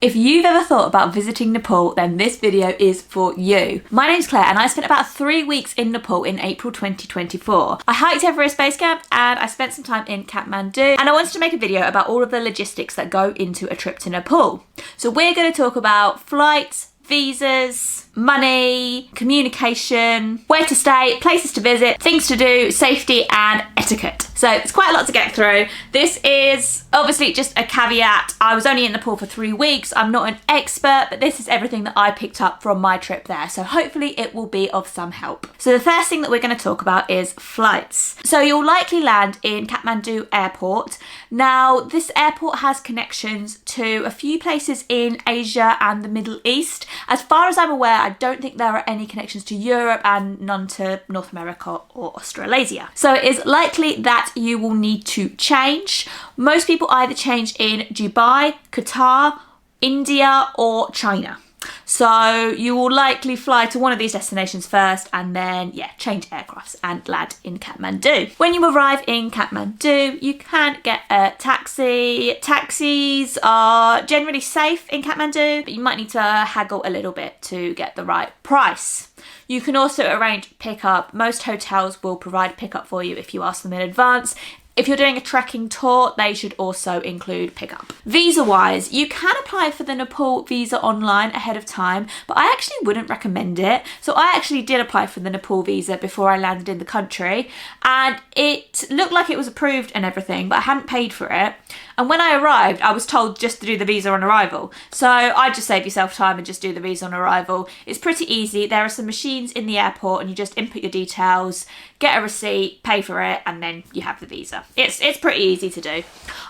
If you've ever thought about visiting Nepal, then this video is for you. My name's Claire and I spent about 3 weeks in Nepal in April 2024. I hiked Everest Base Camp and I spent some time in Kathmandu, and I wanted to make a video about all of the logistics that go into a trip to Nepal. So we're going to talk about flights, visas, money, communication, where to stay, places to visit, things to do, safety and etiquette. So it's quite a lot to get through. This is obviously just a caveat. I was only in Nepal for 3 weeks. I'm not an expert, but this is everything that I picked up from my trip there. So hopefully it will be of some help. So the first thing that we're going to talk about is flights. So you'll likely land in Kathmandu Airport. Now this airport has connections to a few places in Asia and the Middle East. As far as I'm aware, I don't think there are any connections to Europe and none to North America or Australasia. So it is likely that you will need to change. Most people either change in Dubai, Qatar, India or China. So you will likely fly to one of these destinations first and then, change aircrafts and land in Kathmandu. When you arrive in Kathmandu, you can get a taxi. Taxis are generally safe in Kathmandu, but you might need to haggle a little bit to get the right price. You can also arrange pickup. Most hotels will provide pickup for you if you ask them in advance. If you're doing a trekking tour, they should also include pickup. Visa-wise, you can apply for the Nepal visa online ahead of time, but I actually wouldn't recommend it. So I actually did apply for the Nepal visa before I landed in the country, and it looked like it was approved and everything, but I hadn't paid for it. And when I arrived, I was told just to do the visa on arrival. So I just save yourself time and just do the visa on arrival. It's pretty easy. There are some machines in the airport and you just input your details, get a receipt, pay for it, and then you have the visa. It's pretty easy to do.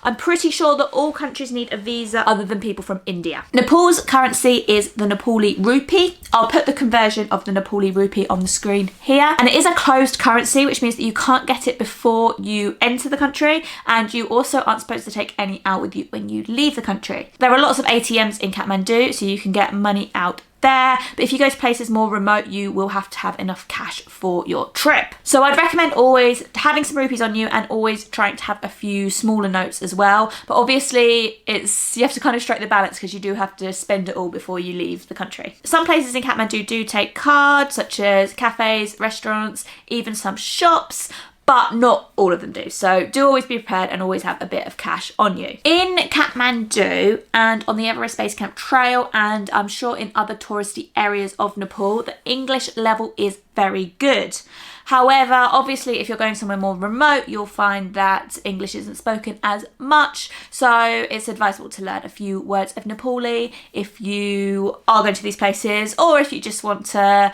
I'm pretty sure that all countries need a visa other than people from India. Nepal's currency is the Nepali rupee. I'll put the conversion of the Nepali rupee on the screen here. And it is a closed currency, which means that you can't get it before you enter the country, and you also aren't supposed to take any out with you when you leave the country. There are lots of ATMs in Kathmandu, so you can get money out there, but if you go to places more remote, you will have to have enough cash for your trip. So I'd recommend always having some rupees on you and always trying to have a few smaller notes as well. But obviously you have to kind of strike the balance because you do have to spend it all before you leave the country. Some places in Kathmandu do take cards, such as cafes, restaurants, even some shops, but not all of them do. So do always be prepared and always have a bit of cash on you. In Kathmandu and on the Everest Base Camp Trail, and I'm sure in other touristy areas of Nepal, the English level is very good. However, obviously, if you're going somewhere more remote, you'll find that English isn't spoken as much. So it's advisable to learn a few words of Nepali if you are going to these places, or if you just want to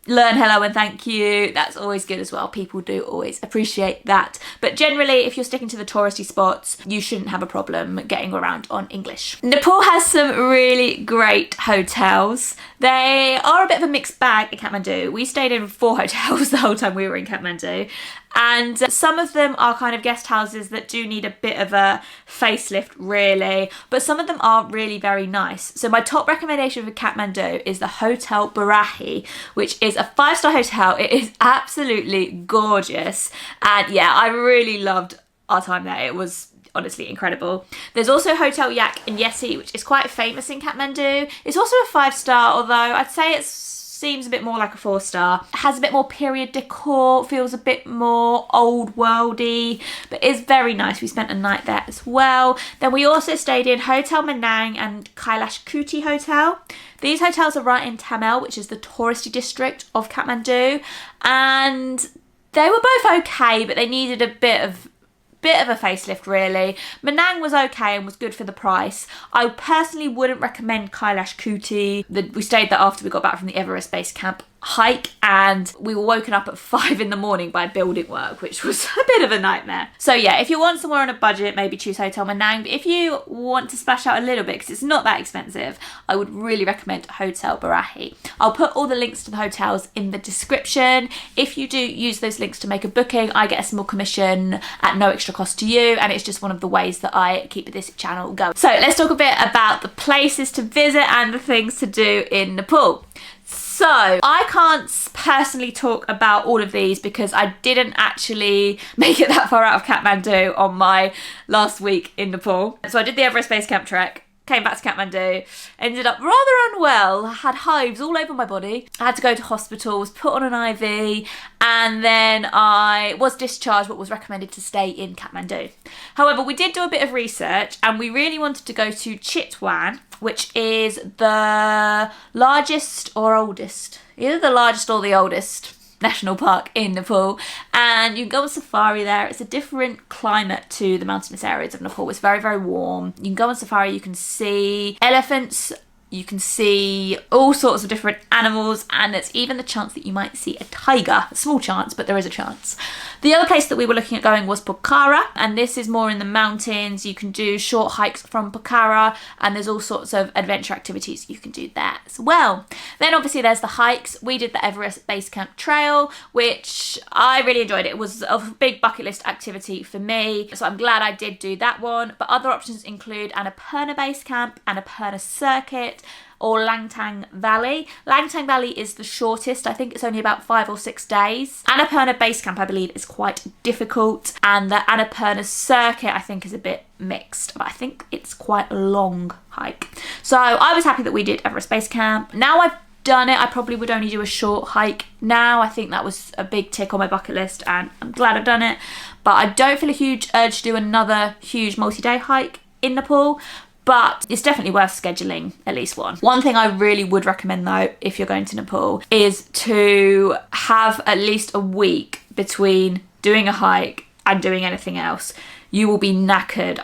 learn hello and thank you. That's always good as well. People do always appreciate that. But generally, if you're sticking to the touristy spots, you shouldn't have a problem getting around on English. Nepal has some really great hotels. They are a bit of a mixed bag in Kathmandu. We stayed in 4 hotels the whole time we were in Kathmandu. And some of them are kind of guest houses that do need a bit of a facelift, really. But some of them are really very nice. So my top recommendation for Kathmandu is the Hotel Barahi, which is a 5-star hotel. It is absolutely gorgeous. And yeah, I really loved our time there. It was honestly incredible. There's also Hotel Yak and Yeti, which is quite famous in Kathmandu. It's also a 5-star, although I'd say it seems a bit more like a 4-star. It has a bit more period decor, feels a bit more old worldy, but is very nice. We spent a night there as well. Then we also stayed in Hotel Manang and Kailash Kuti Hotel. These hotels are right in Tamil, which is the touristy district of Kathmandu, and they were both okay, but they needed a bit of a facelift, really. Manang was okay and was good for the price. I personally wouldn't recommend Kailash Kuti. We stayed there after we got back from the Everest Base Camp hike, and we were woken up at 5 in the morning by building work, which was a bit of a nightmare. So yeah, if you want somewhere on a budget, maybe choose Hotel Manang. But if you want to splash out a little bit, because it's not that expensive, I would really recommend Hotel Barahi. I'll put all the links to the hotels in the description. If you do use those links to make a booking, I get a small commission at no extra cost to you, and it's just one of the ways that I keep this channel going. So let's talk a bit about the places to visit and the things to do in Nepal. So I can't personally talk about all of these because I didn't actually make it that far out of Kathmandu on my last week in Nepal. So I did the Everest Base Camp trek, came back to Kathmandu, ended up rather unwell, had hives all over my body. I had to go to hospital, was put on an IV, and then I was discharged but was recommended to stay in Kathmandu. However, we did do a bit of research and we really wanted to go to Chitwan, which is the largest or oldest, either the largest or the oldest national park in Nepal, and you can go on safari there. It's a different climate to the mountainous areas of Nepal. It's very, very warm. You can go on safari, you can see elephants, you can see all sorts of different animals, and there's even the chance that you might see a tiger. A small chance, but there is a chance. The other place that we were looking at going was Pokhara, and this is more in the mountains. You can do short hikes from Pokhara, and there's all sorts of adventure activities you can do there as well. Then obviously there's the hikes. We did the Everest Base Camp Trail, which I really enjoyed. It was a big bucket list activity for me, so I'm glad I did do that one. But other options include Annapurna Base Camp, Annapurna Circuit, or Langtang Valley. Langtang Valley is the shortest. I think it's only about 5 or 6 days. Annapurna Base Camp, I believe, is quite difficult, and the Annapurna Circuit, I think, is a bit mixed, but I think it's quite a long hike. So I was happy that we did Everest Base Camp. Now I've done it, I probably would only do a short hike now. I think that was a big tick on my bucket list, and I'm glad I've done it. But I don't feel a huge urge to do another huge multi-day hike in Nepal. But it's definitely worth scheduling at least one. One thing I really would recommend though, if you're going to Nepal, is to have at least a week between doing a hike and doing anything else. You will be knackered.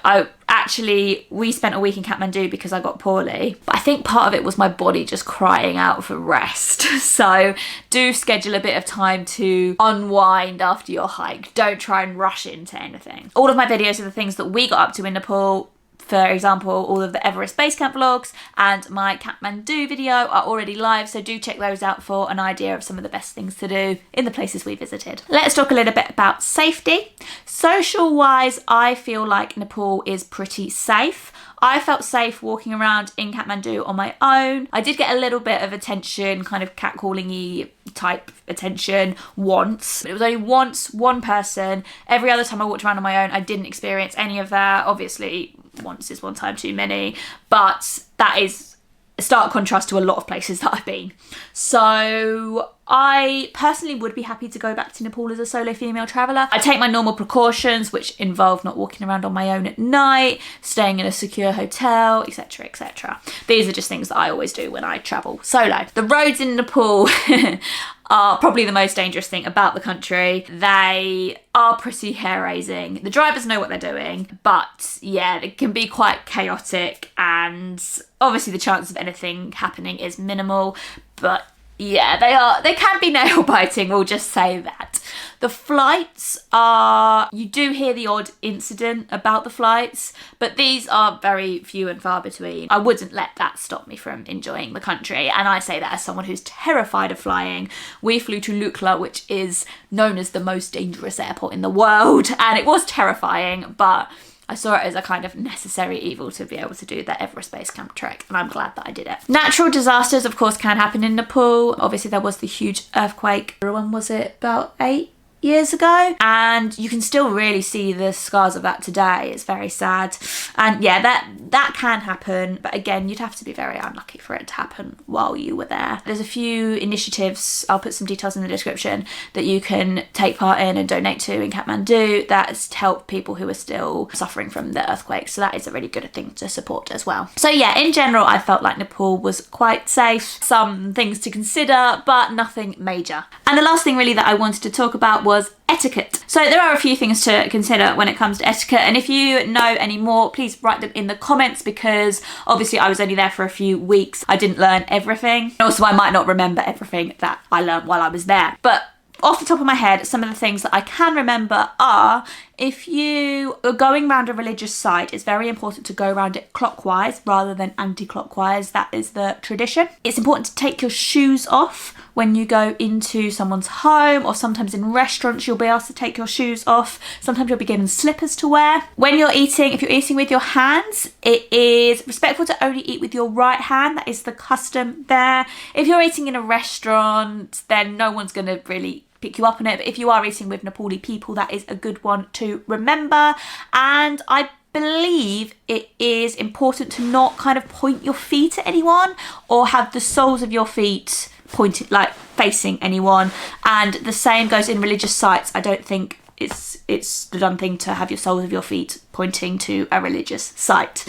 We spent a week in Kathmandu because I got poorly. But I think part of it was my body just crying out for rest. So do schedule a bit of time to unwind after your hike. Don't try and rush into anything. All of my videos are the things that we got up to in Nepal. For example, all of the Everest Base Camp vlogs and my Kathmandu video are already live, so do check those out for an idea of some of the best things to do in the places we visited. Let's talk a little bit about safety. Social wise, I feel like Nepal is pretty safe. I felt safe walking around in Kathmandu on my own. I did get a little bit of attention, kind of catcalling-y type attention once. It was only once, one person. Every other time I walked around on my own, I didn't experience any of that. Obviously, once is one time too many, but that is a stark contrast to a lot of places that I've been. So I personally would be happy to go back to Nepal as a solo female traveller. I take my normal precautions, which involve not walking around on my own at night, staying in a secure hotel, etc, etc. These are just things that I always do when I travel solo. The roads in Nepal are probably the most dangerous thing about the country. They are pretty hair-raising. The drivers know what they're doing, but yeah, it can be quite chaotic, and obviously the chance of anything happening is minimal, but yeah, they can be nail-biting, we'll just say that. The flights are, you do hear the odd incident about the flights, but these are very few and far between. I wouldn't let that stop me from enjoying the country, and I say that as someone who's terrified of flying. We flew to Lukla, which is known as the most dangerous airport in the world, and it was terrifying, but I saw it as a kind of necessary evil to be able to do that Everest Base Camp trek, and I'm glad that I did it. Natural disasters, of course, can happen in Nepal. Obviously, there was the huge earthquake. When was it? About 8 years ago, and you can still really see the scars of that today. It's very sad, and yeah, that can happen, but again, you'd have to be very unlucky for it to happen while you were there. There's a few initiatives, I'll put some details in the description, that you can take part in and donate to in Kathmandu that's to help people who are still suffering from the earthquake, so that is a really good thing to support as well. So yeah, in general, I felt like Nepal was quite safe. Some things to consider, but nothing major. And the last thing really that I wanted to talk about was etiquette. So there are a few things to consider when it comes to etiquette, and if you know any more, please write them in the comments, because obviously I was only there for a few weeks. I didn't learn everything. Also, I might not remember everything that I learned while I was there. But off the top of my head, some of the things that I can remember are, if you are going around a religious site, it's very important to go around it clockwise rather than anti-clockwise. That is the tradition. It's important to take your shoes off when you go into someone's home, or sometimes in restaurants you'll be asked to take your shoes off. Sometimes you'll be given slippers to wear. When you're eating, if you're eating with your hands, it is respectful to only eat with your right hand. That is the custom there. If you're eating in a restaurant, then no one's going to really pick you up on it, but if you are eating with Nepali people, that is a good one to remember. And I believe it is important to not kind of point your feet at anyone or have the soles of your feet pointed, like facing anyone. And the same goes in religious sites. I don't think it's the done thing to have your soles of your feet pointing to a religious site.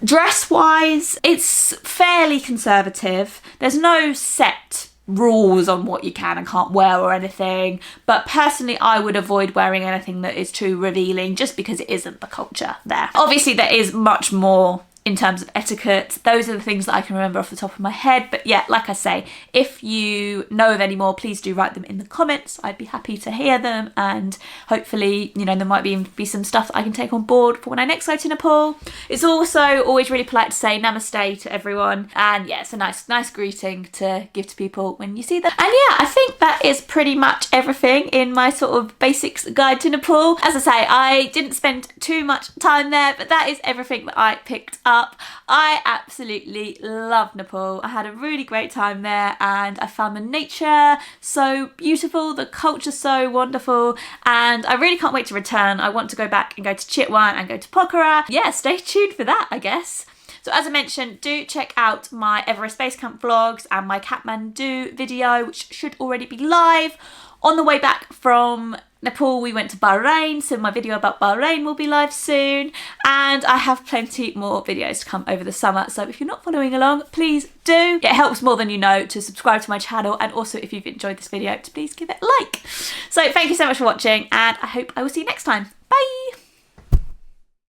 Dress wise, it's fairly conservative. There's no set rules on what you can and can't wear or anything, but personally I would avoid wearing anything that is too revealing just because it isn't the culture there. Obviously there is much more in terms of etiquette. Those are the things that I can remember off the top of my head, but yeah, like I say, if you know of any more, please do write them in the comments. I'd be happy to hear them, and hopefully, you know, there might be some stuff that I can take on board for when I next go to Nepal. It's also always really polite to say namaste to everyone, and yeah, it's a nice greeting to give to people when you see them. And yeah, I think that is pretty much everything in my sort of basics guide to Nepal. As I say, I didn't spend too much time there, but that is everything that I picked up. I absolutely love Nepal. I had a really great time there, and I found the nature so beautiful, the culture so wonderful, and I really can't wait to return. I want to go back and go to Chitwan and go to Pokhara. Yeah, stay tuned for that, I guess. So as I mentioned, do check out my Everest Base Camp vlogs and my Kathmandu video, which should already be live. On the way back from Nepal, we went to Bahrain, so my video about Bahrain will be live soon, and I have plenty more videos to come over the summer, so if you're not following along, please do. It helps more than you know to subscribe to my channel, and also if you've enjoyed this video, to please give it a like. So thank you so much for watching, and I hope I will see you next time. Bye!